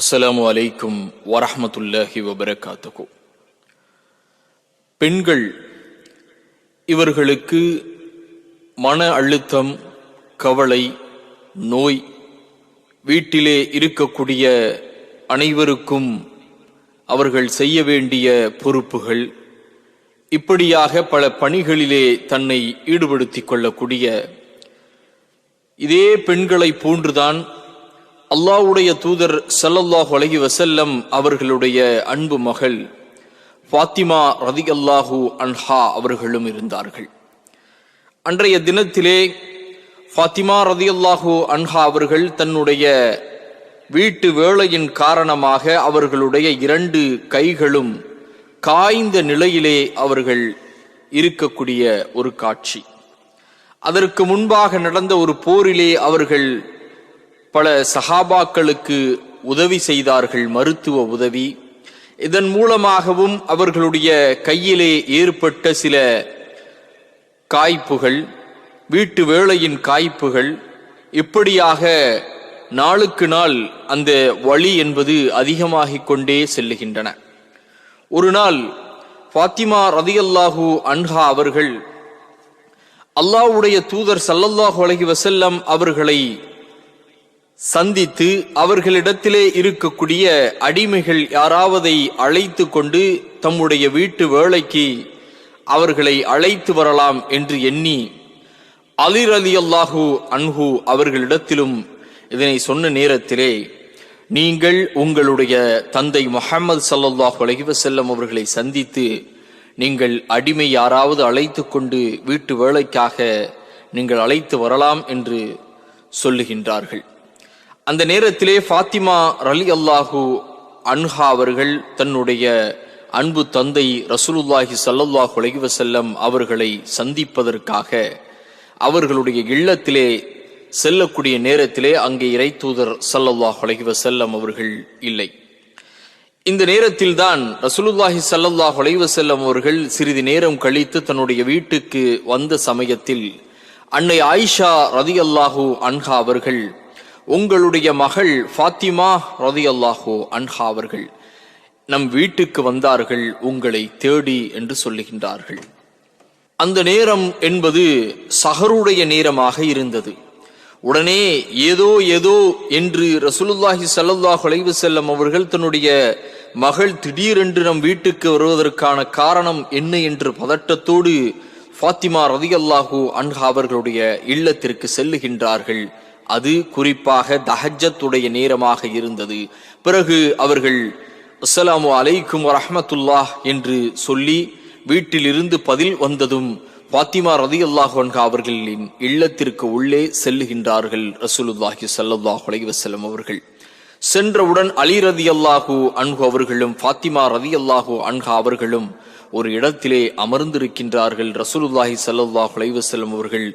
அஸ்ஸலாமு அலைக்கும் வரஹ்மத்துல்லாஹி வபரகாத்துஹு. பெண்கள், இவர்களுக்கு மன அழுத்தம், கவலை, நோய், வீட்டிலே இருக்கக்கூடிய அனைவருக்கும் அவர்கள் செய்ய வேண்டிய பொறுப்புகள், இப்படியாக பல பணிகளிலே தன்னை ஈடுபடுத்திக் கொள்ளக்கூடிய இதே பெண்களை போன்றுதான் அல்லாஹ்வுடைய தூதர் ஸல்லல்லாஹு அலைஹி வஸல்லம் அவர்களுடைய அன்பு மகள் ஃபாத்திமா ரலியல்லாஹு அன்ஹா அவர்களும் இருந்தார்கள். அன்றைய தினத்திலே ஃபாத்திமா ரலியல்லாஹு அன்ஹா அவர்கள் தன்னுடைய வீட்டு வேலையின் காரணமாக அவர்களுடைய 2 கைகளும் காய்ந்த நிலையிலே அவர்கள் இருக்கக்கூடிய ஒரு காட்சி. அதற்கு முன்பாக நடந்த ஒரு போரிலே அவர்கள் பல சஹாபாக்களுக்கு உதவி செய்தார்கள், மருத்துவ உதவி. இதன் மூலமாகவும் அவர்களுடைய கையிலே ஏற்பட்ட சில காய்ப்புகள், வீட்டு வேளையின் காய்ப்புகள், இப்படியாக நாளுக்கு நாள் அந்த வலி என்பது அதிகமாகிக் கொண்டே செல்லுகின்றன. ஒரு நாள் ஃபாத்திமா ரலியல்லாஹு அன்ஹா அவர்கள் அல்லாஹ்வுடைய தூதர் ஸல்லல்லாஹு அலைஹி வஸல்லம் அவர்களை சந்தித்து அவர்களிடத்திலே இருக்கக்கூடிய அடிமைகள் யாராவதை அழைத்து கொண்டு தம்முடைய வீட்டு வேலைக்கு அவர்களை அழைத்து வரலாம் என்று எண்ணி அலி ரலியல்லாஹு அன்ஹு அவர்களிடத்திலும் இதனை சொன்ன நேரத்திலே, நீங்கள் உங்களுடைய தந்தை முஹம்மது ஸல்லல்லாஹு அலைஹி வஸல்லம் அவர்களை சந்தித்து நீங்கள் அடிமை யாராவது அழைத்து கொண்டு வீட்டு வேலைக்காக நீங்கள் அழைத்து வரலாம் என்று சொல்லுகின்றார்கள். அந்த நேரத்திலே ஃபாத்திமா ரலியல்லாஹு அன்ஹா அவர்கள் தன்னுடைய அன்பு தந்தை ரசூலுல்லாஹி ஸல்லல்லாஹு அலைஹி வஸல்லம் அவர்களை சந்திப்பதற்காக அவர்களுடைய இல்லத்திலே செல்லக்கூடிய நேரத்திலே அங்கே இறைத்தூதர் ஸல்லல்லாஹு அலைஹி வஸல்லம் அவர்கள் இல்லை. இந்த நேரத்தில் தான் ரசூலுல்லாஹி ஸல்லல்லாஹு அலைஹி வஸல்லம் அவர்கள் சிறிது நேரம் கழித்து தன்னுடைய வீட்டுக்கு வந்த சமயத்தில் அன்னை ஆயிஷா ரலியல்லாஹு அன்ஹா அவர்கள், உங்களுடைய மகள் ஃபாத்திமா ரலியல்லாஹு அன்ஹா அவர்கள் நம் வீட்டுக்கு வந்தார்கள் உங்களை தேடி என்று சொல்லுகின்றார்கள். அந்த நேரம் என்பது சஹருடைய நேரமாக இருந்தது. உடனே ஏதோ என்று ரசூலுல்லாஹி ஸல்லல்லாஹு அலைஹி வஸல்லம் அவர்கள் தன்னுடைய மகள் திடீரென்று நம் வீட்டுக்கு வருவதற்கான காரணம் என்ன என்று பதட்டத்தோடு ஃபாத்திமா ரலியல்லாஹு அன்ஹா அவர்களுடைய இல்லத்திற்கு செல்லுகின்றார்கள். அது குறிப்பாக தஹஜ்ஜத்துடைய நேரமாக இருந்தது. பிறகு அவர்கள் அஸ்ஸலாமு அலைக்கும் வரஹ்மத்துல்லாஹ் என்று சொல்லி வீட்டிலிருந்து பதில் வந்ததும் ஃபாத்திமா ரலியல்லாஹு அன்ஹா அவர்களின் இல்லத்திற்கு உள்ளே செல்லுகின்றார்கள் ரசூலுல்லாஹி ஸல்லல்லாஹு அலைஹி வஸல்லம் அவர்கள். சென்றவுடன் அலி ரலியல்லாஹு அன்ஹு அவர்களும் ஃபாத்திமா ரலியல்லாஹு அன்ஹா அவர்களும் ஒரு இடத்திலே அமர்ந்திருக்கின்றார்கள். ரசூலுல்லாஹி ஸல்லல்லாஹு அலைஹி வஸல்லம் அவர்கள்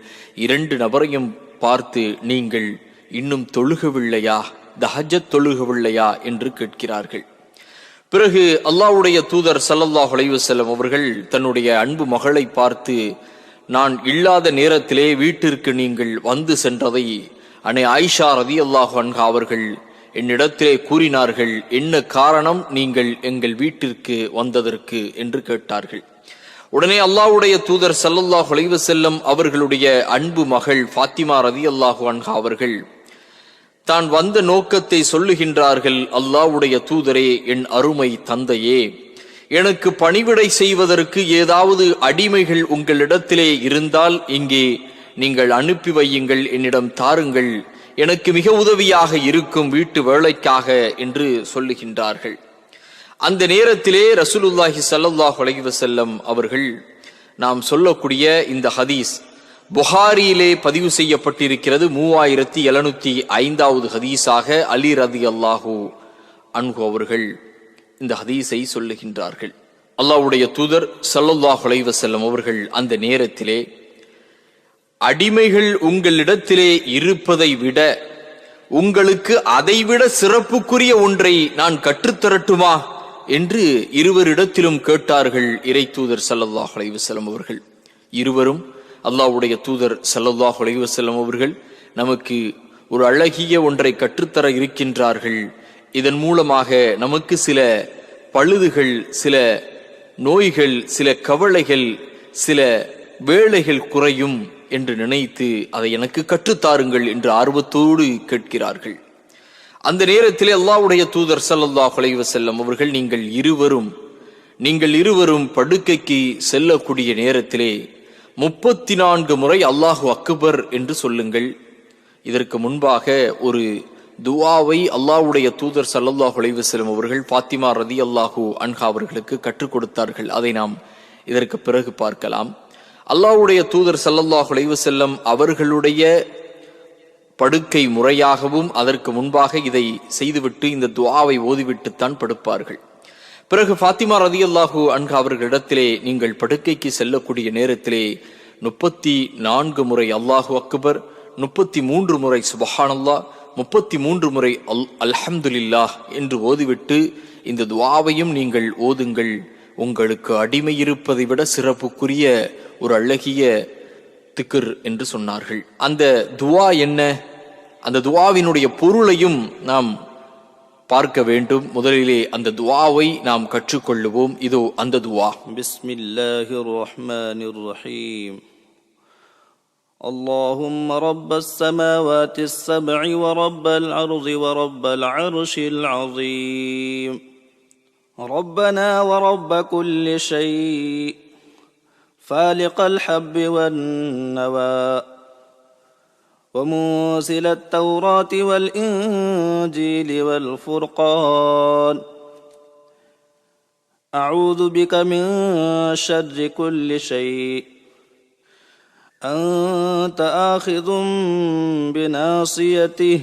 2 நபரையும் பார்த்து, நீங்கள் இன்னும் தொழுகவில்லையா, தஹஜ்ஜத் தொழுகவில்லையா என்று கேட்கிறார்கள். பிறகு அல்லாஹ்வுடைய தூதர் ஸல்லல்லாஹு அலைஹி வஸல்லம் அவர்கள் தன்னுடைய அன்பு மகளை பார்த்து, நான் இல்லாத நேரத்திலே வீட்டிற்கு நீங்கள் வந்து சென்றதை அன்னை ஆயிஷா ரலியல்லாஹு அன்ஹா அவர்கள் என்னிடத்திலே கூறினார்கள். என்ன காரணம் நீங்கள் எங்கள் வீட்டிற்கு வந்ததற்கு என்று கேட்டார்கள். உடனே அல்லாஹ்வுடைய தூதர் ஸல்லல்லாஹு அலைஹி வஸல்லம் அவர்களுடைய அன்பு மகள் ஃபாத்திமா ரலியல்லாஹு அன்ஹா அவர்கள் தான் வந்த நோக்கத்தை சொல்லுகின்றார்கள். அல்லாஹ்வுடைய தூதரே, என் அருமை தந்தையே, எனக்கு பணிவிடை செய்வதற்கு ஏதாவது அடிமைகள் உங்களிடத்திலே இருந்தால் இங்கே நீங்கள் அனுப்பி வையுங்கள், என்னிடம் தாருங்கள், எனக்கு மிக உதவியாக இருக்கும் வீட்டு வேலைக்காக என்று சொல்லுகின்றார்கள். அந்த நேரத்திலே ரசூலுல்லாஹி ஸல்லல்லாஹு அலைஹி வஸல்லம் அவர்கள் நாம் சொல்லக்கூடிய இந்த ஹதீஸ் புகாரியிலே பதிவு செய்யப்பட்டிருக்கிறது. 3705வது ஹதீஸாக அலி ரலியல்லாஹு அன்ஹு அவர்கள் இந்த ஹதீஸை சொல்லுகின்றார்கள். அல்லாஹ்வுடைய தூதர் ஸல்லல்லாஹு அலைஹி வஸல்லம் அவர்கள் அந்த நேரத்திலே, அடிமைகள் உங்களிடத்திலே இருப்பதை விட உங்களுக்கு அதைவிட சிறப்புக்குரிய ஒன்றை நான் கற்றுத்தரட்டுமா என்று இருவரிடத்திலும் கேட்டார்கள் இறை தூதர் ஸல்லல்லாஹு அலைஹி வஸல்லம் அவர்கள். இருவரும் அல்லாஹ்வுடைய தூதர் ஸல்லல்லாஹு அலைஹி வஸல்லம் அவர்கள் நமக்கு ஒரு அழகிய ஒன்றை கற்றுத்தர இருக்கின்றார்கள் இதன் மூலமாக நமக்கு சில பழுதுகள், சில நோய்கள், சில கவலைகள், சில வேளைகள் குறையும் என்று நினைத்து அதை எனக்கு கற்றுத்தாருங்கள் என்று ஆர்வத்தோடு கேட்கிறார்கள். அந்த நேரத்திலே அல்லாஹ்வுடைய தூதர் ஸல்லல்லாஹு அலைஹி வஸல்லம் அவர்கள், நீங்கள் இருவரும் படுக்கைக்கு செல்லக்கூடிய நேரத்திலே 34 முறை அல்லாஹு அக்பர் என்று சொல்லுங்கள். இதற்கு முன்பாக ஒரு துஆவை அல்லாஹ்வுடைய தூதர் ஸல்லல்லாஹு அலைஹி வஸல்லம் அவர்கள் ஃபாத்திமா ரலியல்லாஹு அன்ஹா அவர்களுக்கு கற்றுக் கொடுத்தார்கள். அதை நாம் இதற்கு பிறகு பார்க்கலாம். அல்லாஹ்வுடைய தூதர் ஸல்லல்லாஹு அலைஹி வஸல்லம் அவர்களுடைய படுக்கை முறையாகவும் அதற்கு முன்பாக இதை செய்துவிட்டு இந்த துஆவை ஓதிவிட்டுத்தான் படுப்பார்கள். பிறகு ஃபாத்திமா ரலியல்லாஹு அன்ஹா அவர்களிடத்திலே, நீங்கள் படுக்கைக்கு செல்லக்கூடிய நேரத்திலே 34 முறை அல்லாஹு அக்பர், 33 முறை சுப்ஹானல்லாஹ், 33 முறை அல்ஹம்துலில்லாஹ் என்று ஓதிவிட்டு இந்த துஆவையும் நீங்கள் ஓதுங்கள். உங்களுக்கு அடிமை இருப்பதை விட சிறப்புக்குரிய ஒரு அழகிய திக்ர் என்று சொன்னார்கள். அந்த துஆ என்ன, அந்த துஆவினுடைய பொருளையும் நாம் பார்க்க வேண்டும். முதலிலே அந்த துஆவை நாம் கற்றுக்கொள்ளுவோம். இதோ அந்த துஆ. பிஸ்மில்லாஹிர் ரஹ்மானிர் ரஹீம். اللهم رب السماوات السبع ورب الأرض ورب العرش العظيم ربنا ورب كل شيء فالق الحب والنوى ومنزل التوراة والإنجيل والفرقان أعوذ بك من شر كل شيء أنت آخذ بناصيته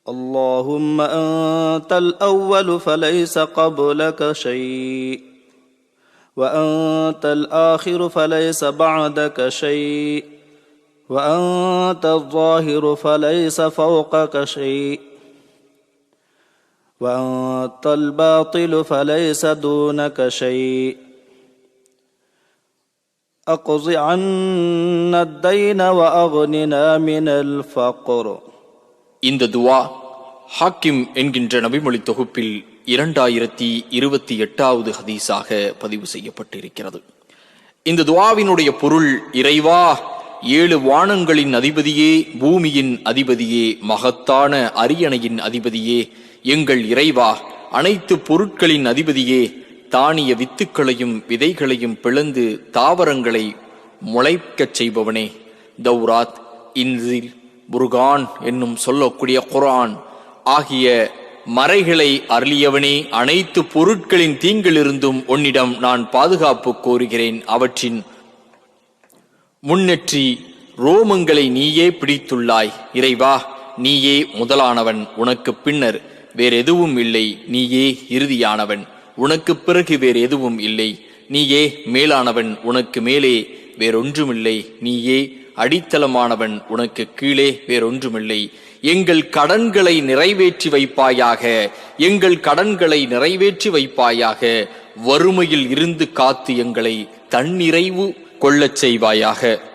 اللهم أنت الأول فليس قبلك شيء وأنت الآخر فليس بعدك شيء وأنت الظاهر فليس فوقك شيء وأنت الباطل فليس دونك شيء أقض عنا الدين وأغننا من الفقر. இந்த துஆ ஹாக்கிம் என்கின்ற நபிமொழி தொகுப்பில் 2028வது ஹதீஸாக பதிவு செய்யப்பட்டிருக்கிறது. இந்த துஆவினுடைய பொருள், இறைவா, 7 வானங்களின் அதிபதியே, பூமியின் அதிபதியே, மகத்தான அரியணையின் அதிபதியே, எங்கள் இறைவா, அனைத்து பொருட்களின் அதிபதியே, தானிய வித்துக்களையும் விதைகளையும் பிளந்து தாவரங்களை முளைக்கச் செய்பவனே, தௌராத், இன்ஜில், புர்கான் என்னும் சொல்லக்கூடிய குர்ஆன் ஆகிய மறைகளை அருளியவனே, அனைத்து பொருட்களின் தீங்கிலிருந்தும் உன்னிடம் நான் பாதுகாப்பு கோருகிறேன். அவற்றின் முன்னெற்றி ரோமங்களை நீயே பிடித்துள்ளாய். இறைவா, நீயே முதலானவன், உனக்கு பின்னர் வேறெதுவும் இல்லை. நீயே இறுதியானவன், உனக்கு பிறகு வேறு எதுவும் இல்லை. நீயே மேலானவன், உனக்கு மேலே வேறொன்றுமில்லை. நீயே அடித்தளமானவன், உனக்கு கீழே வேறொன்றுமில்லை. எங்கள் கடன்களை நிறைவேற்றி வைப்பாயாக, எங்கள் கடன்களை நிறைவேற்றி வைப்பாயாக. வறுமையில் இருந்து காத்து எங்களை தன்னிறைவு கொள்ளச் செய்வாயாக.